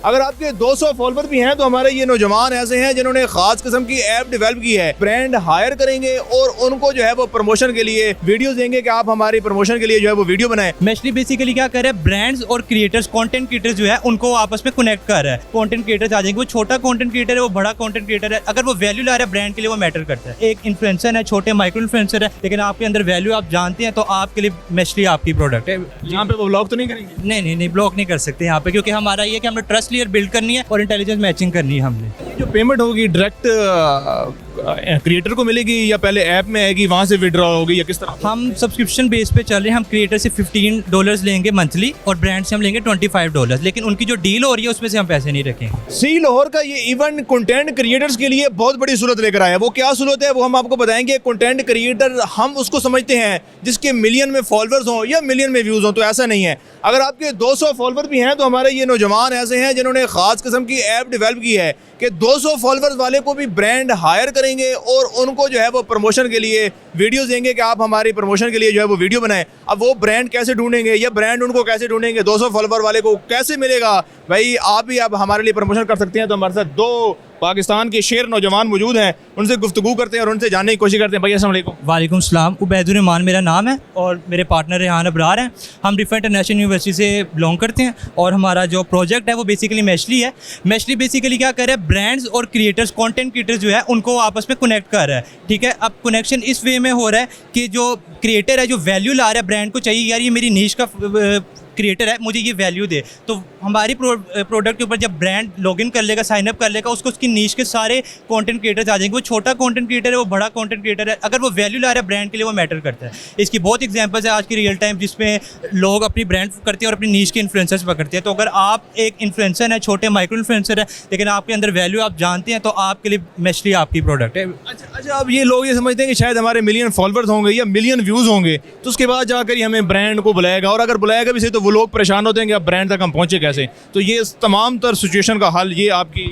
अगर आपके 200 फॉलोवर भी हैं तो हमारे ये नौजवान ऐसे हैं जिन्होंने खास किस्म की ऐप डेवलप की है। ब्रांड हायर करेंगे और उनको जो है वो प्रमोशन के लिए वीडियोस देंगे कि आप हमारी प्रमोशन के लिए जो है वो वीडियो बनाएं। मेशली बेसिकली क्या कर रहा है, ब्रांड्स और क्रिएटर्स, कंटेंट क्रिएटर्स जो है उनको आपस में कनेक्ट कर रहा है। कंटेंट क्रिएटर्स आ जाएंगे, वो छोटा कंटेंट क्रिएटर है, वो बड़ा कंटेंट क्रिएटर है, अगर वो वैल्यू ला रहा है ब्रांड के लिए वो मैटर करता है। एक इन्फ्लुएंसर है, छोटे माइक्रो इन्फ्लुएंसर है, लेकिन आपके अंदर वैल्यू आप जानते हैं तो आपके लिए मेशली आपकी प्रोडक्ट है। यहाँ पे वो व्लॉग तो नहीं करेंगे? नहीं ब्लॉक नहीं कर सकते यहाँ पे, क्योंकि हमारा ये कि हमने ट्रस्ट लेयर बिल्ड करनी है और इंटेलिजेंस मैचिंग करनी है हमने। जो पेमेंट होगी डायरेक्ट क्रिएटर को मिलेगी या पहले ऐप में आएगी वहाँ से विड्रॉ होगी या किस तरह? हम सब्सक्रिप्शन बेस पे चल रहे हैं। हम क्रिएटर से $15 लेंगे मंथली और ब्रांड से हम लेंगे $25, लेकिन उनकी जो डील हो रही है उसमें से हम पैसे नहीं रखेंगे। सी लाहौर का ये इवेंट कंटेंट क्रिएटर्स के लिए बहुत बड़ी सूरत लेकर आया है। वो क्या सूरत है वो हम आपको बताएंगे। कंटेंट क्रिएटर हम उसको समझते हैं जिसके मिलियन में फॉलोअर्स हों या मिलियन में व्यूज़ हों, तो ऐसा नहीं है। अगर आपके 200 फॉलोअर भी हैं तो हमारे ये नौजवान ऐसे हैं जिन्होंने खास किस्म की ऐप डेवलप की है कि 200 फॉलोअर्स वाले को भी ब्रांड हायर करेंगे और उनको जो है वो प्रमोशन के लिए वीडियोस देंगे कि आप हमारी प्रमोशन के लिए जो है वो वीडियो बनाएं। अब वो ब्रांड कैसे ढूंढेंगे या ब्रांड उनको कैसे ढूंढेंगे, 200 फॉलोअर वाले को कैसे मिलेगा? भाई आप भी आप हमारे लिए प्रमोशन कर सकते हैं। तो हमारे साथ 2 पाकिस्तान के शेर नौजवान मौजूद हैं, उनसे गुफ्तगू करते हैं और उनसे जानने की कोशिश करते हैं। भाई अस्सलाम वालेकुम। वालेकुम सलाम। उबैदुर रहमान मेरा नाम है और मेरे पार्टनर रेहान अबरार हैं। हम रिफा इंटरनेशनल यूनिवर्सिटी से बिलोंग करते हैं और हमारा जो प्रोजेक्ट है वो बेसिकली मेशली है। मेशली बेसिकली क्या कर रहा है, ब्रांड्स और क्रिएटर्स, कंटेंट क्रिएटर्स जो है उनको आपस में कनेक्ट कर रहा है। ठीक है, अब कनेक्शन इस वे में हो रहा है कि जो क्रिएटर है जो वैल्यू ला रहा है ब्रांड को, चाहिए यार ये मेरी नीश का क्रिएटर है, मुझे ये वैल्यू दे, तो हमारी प्रोडक्ट के ऊपर जब ब्रांड लॉगिन कर लेगा, साइन अप कर लेगा, उसको उसकी नीश के सारे कंटेंट क्रिएटर्स आ जाएंगे। वो छोटा कंटेंट क्रिएटर है, वो बड़ा कंटेंट क्रिएटर है, अगर वो वैल्यू ला रहा है ब्रांड के लिए वो मैटर करता है। इसकी बहुत एग्जांपल्स है आज की रियल टाइम जिसमें लोग अपनी ब्रांड करते हैं और अपनी नीश के इन्फ्लुएंसर्स पकड़ते हैं। तो अगर आप एक इन्फ्लुएंसर है, छोटे माइक्रो इन्फ्लुएंसर है, लेकिन आपके अंदर वैल्यू आप जानते हैं तो आपके लिए मेशली आपकी प्रोडक्ट है। अच्छा, अब ये लोग ये समझते हैं कि शायद हमारे मिलियन फॉलोअर्स होंगे या मिलियन व्यूज़ होंगे तो उसके बाद जाकर ही हमें ब्रांड को बुलाएगा, और अगर बुलाएगा भी सही तो वो लोग परेशान होते हैं कि अब ब्रांड तक हम पहुँचे कैसे। तो ये तमाम तर सिचुएशन का हल ये आपकी?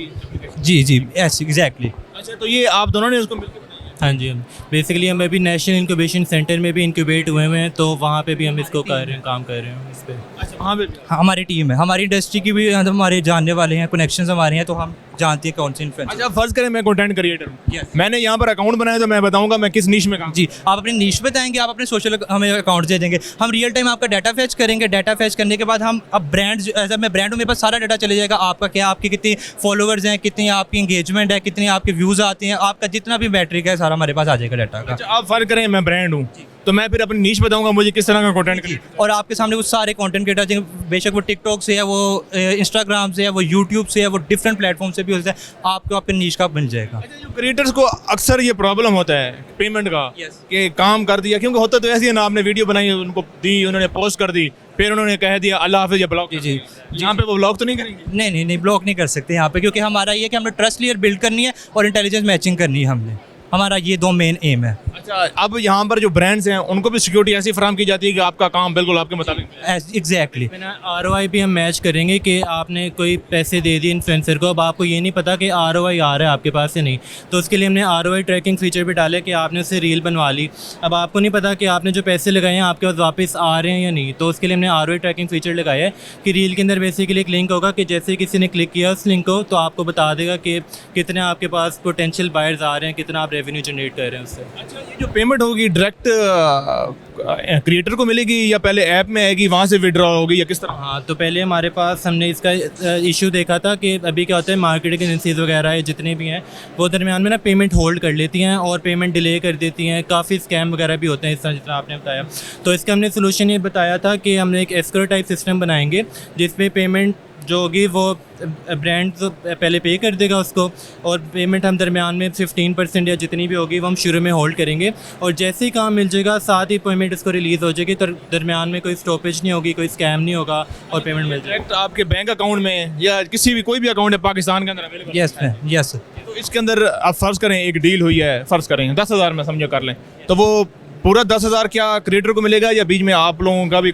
जी यस एग्जैक्टली। अच्छा, तो ये आप दोनों ने उसको मिलकर? हाँ जी, बेसिकली हम अभी नेशनल इंक्यूबेशन सेंटर में भी इंक्यूबेट हुए हैं, तो वहाँ पे भी हम इसको कर रहे हैं, काम कर रहे हैं इस पर। अच्छा, वहाँ पे हमारी टीम है, हमारी इंडस्ट्री की भी हमारे जानने वाले हैं, कनेक्शंस हमारे हैं, तो हम जानते हैं कौन से इन्फ्लुएंसर। अच्छा, फर्ज करें मैं कंटेंट क्रिएटर हूँ, मैंने यहाँ पर अकाउंट बनाया तो मैं बताऊँगा मैं किस नीश में काम। जी, आप अपनी नीश बताएंगे, आप अपने सोशल हमें अकाउंट दे देंगे, हम रियल टाइम आपका डाटा फैच करेंगे। डाटा फैच करने के बाद हम अब ब्रांड, एज मैं ब्रांड हूँ, मेरे पास सारा डाटा चले जाएगा, आपका क्या, आपके कितने फॉलोवर्स हैं, कितनी आपकी इंगेजमेंट है, कितने आपके व्यूज़ आते हैं, आपका जितना भी मैट्रिक है सारा हमारे पास आ जाएगा डाटा का। अच्छा, आप फर्क करें मैं ब्रांड हूँ तो मैं फिर अपनी नीश बताऊंगा मुझे किस तरह का कंटेंट क्रिएटर, और आपके सामने वो सारे कंटेंट क्रिएटर, बेशक वो टिकटॉक से है, वो इंस्टाग्राम से है, वो यूट्यूब से है, वो डिफरेंट प्लेटफॉर्म से भी होता है, आपको आपके नीश का बन जाएगा। अच्छा, जो क्रिएटर्स को अक्सर ये प्रॉब्लम होता है पेमेंट का कि काम कर दिया, क्योंकि होता तो ऐसे ही ना, आपने वीडियो बनाई उनको दी, उन्होंने पोस्ट कर दी, फिर उन्होंने कह दिया अल्लाह हाफिज़ या ब्लॉक। जी यहाँ पे वो ब्लॉक तो नहीं करेंगे? नहीं ब्लॉक नहीं कर सकते यहाँ पे, क्योंकि हमारा ये कि हमने ट्रस्ट लेयर बिल्ड करनी है और इंटेलिजेंस मैचिंग करनी है हमने, हमारा ये 2 मेन एम है। अच्छा, अब यहाँ पर जो ब्रांड्स हैं उनको भी सिक्योरिटी ऐसी फराम की जाती है कि आपका काम बिल्कुल आपके मुताबिक? एग्जैक्टली। ROI भी हम मैच करेंगे कि आपने कोई पैसे दे दिए इन्फ्लुएंसर को, अब आपको ये नहीं पता कि ROI आ रहा है आपके पास से नहीं, तो उसके लिए हमने ROI ट्रैकिंग फीचर भी डाला कि आपने उससे रील बनवा ली, अब आपको नहीं पता कि आपने जो पैसे लगाए हैं आपके पास वापस आ रहे हैं या नहीं, तो उसके लिए हमने ROI ट्रैकिंग फीचर लगाया है कि रील के अंदर बेसिकली एक लिंक होगा कि जैसे किसी ने क्लिक किया उस लिंक को तो आपको बता देगा कि कितने आपके पास पोटेंशियल बायर्स आ रहे हैं, कितना आप रेवेन्यू जनरेट कर रहे हैं उससे। अच्छा, ये जो पेमेंट होगी डायरेक्ट क्रिएटर को मिलेगी या पहले ऐप में आएगी वहाँ से विड्रॉ होगी या किस तरह? हाँ, तो पहले हमारे पास हमने इसका इशू देखा था कि अभी क्या होता है, मार्केटिंग एजेंसीज वगैरह जितने भी हैं वो दरमियान में ना पेमेंट होल्ड कर लेती हैं और पेमेंट डिले कर देती हैं, काफ़ी स्कैम वगैरह भी होते हैं इस तरह जितना आपने बताया। तो इसका हमने सोल्यूशन ये बताया था कि हमने एक एस्क्रो टाइप सिस्टम बनाएंगे जिसमें पेमेंट जो होगी वो ब्रांड तो पहले पे कर देगा उसको, और पेमेंट हम दरमियान में 15% या जितनी भी होगी वो हम शुरू में होल्ड करेंगे, और जैसे ही काम मिल जाएगा साथ ही पेमेंट इसको रिलीज़ हो जाएगी, तो दरमियान में कोई स्टॉपेज नहीं होगी, कोई स्कैम नहीं होगा और पेमेंट मिल जाएगी डायरेक्ट आपके बैंक अकाउंट में या किसी भी कोई भी अकाउंट है पाकिस्तान के अंदर अवेलेबल? यस। तो इसके अंदर आप फ़र्ज़ करें एक डील हुई है, फ़र्ज़ करें 10,000 में समझो कर लें, तो वो पूरा 10,000 क्या क्रिएटर को मिलेगा या बीच में आप लोगों का भी?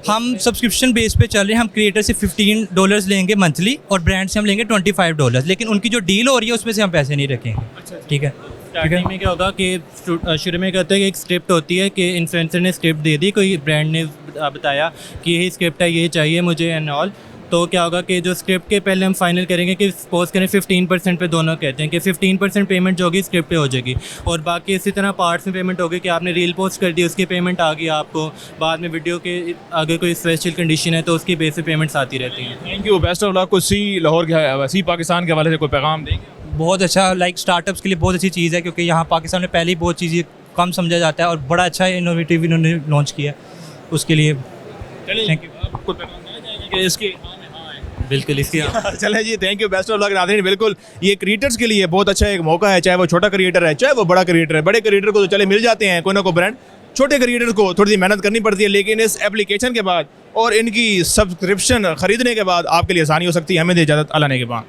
हम सब्सक्रिप्शन बेस पे चल रहे हैं। हम क्रिएटर से $15 लेंगे मंथली और ब्रांड से हम लेंगे $25, लेकिन उनकी जो डील हो रही है उसमें से हम पैसे नहीं रखेंगे। ठीक है। स्टार्टिंग में क्या होगा कि शुरू में कहते हैं कि एक स्क्रिप्ट होती है कि इन्फ्लुएंसर ने स्क्रिप्ट दे दी, कोई ब्रांड ने बताया कि यही स्क्रिप्ट है, ये चाहिए मुझे एंड ऑल, तो क्या होगा कि जो स्क्रिप्ट के पहले हम फाइनल करेंगे कि सपोज करें 15% पे दोनों कहते हैं कि 15% पेमेंट जो होगी स्क्रिप्ट पे हो जाएगी, और बाकी इसी तरह पार्ट्स में पेमेंट होगी कि आपने रील पोस्ट कर दी उसकी पेमेंट आ गई आपको, बाद में वीडियो के अगर कोई स्पेशल कंडीशन है तो उसकी बेस पे पेमेंट्स आती रहती हैं। Thank you, best of luck. कुछ सी लाहौर के सी पाकिस्तान के हवाले से कोई पैगाम देंगे? बहुत अच्छा, लाइक स्टार्टअप्स के लिए बहुत अच्छी चीज़ है, क्योंकि यहाँ पाकिस्तान में पहले ही बहुत चीज़ें कम समझा जाता है, और बड़ा अच्छा इनोवेटिव इन्होंने लॉन्च किया उसके लिए। चलिए, थैंक यू। आप कुछ पैगाम देना चाहेंगे कि इसकी बिल्कुल इसकी चलें जी, thank you, best of luck. नाज़रीन, बिल्कुल ये क्रिएटर्स के लिए बहुत अच्छा एक मौका है, चाहे वो छोटा क्रिएटर है चाहे वो बड़ा क्रिएटर है। बड़े क्रिएटर को तो चले मिल जाते हैं कोई ना कोई ब्रांड, छोटे क्रिएटर को थोड़ी सी मेहनत करनी पड़ती है, लेकिन इस एप्लीकेशन के बाद और इनकी सब्सक्रिप्शन खरीदने के बाद आपके लिए आसानी हो सकती है। हमें दे इजाज़त, अल्लाह ने के बाद।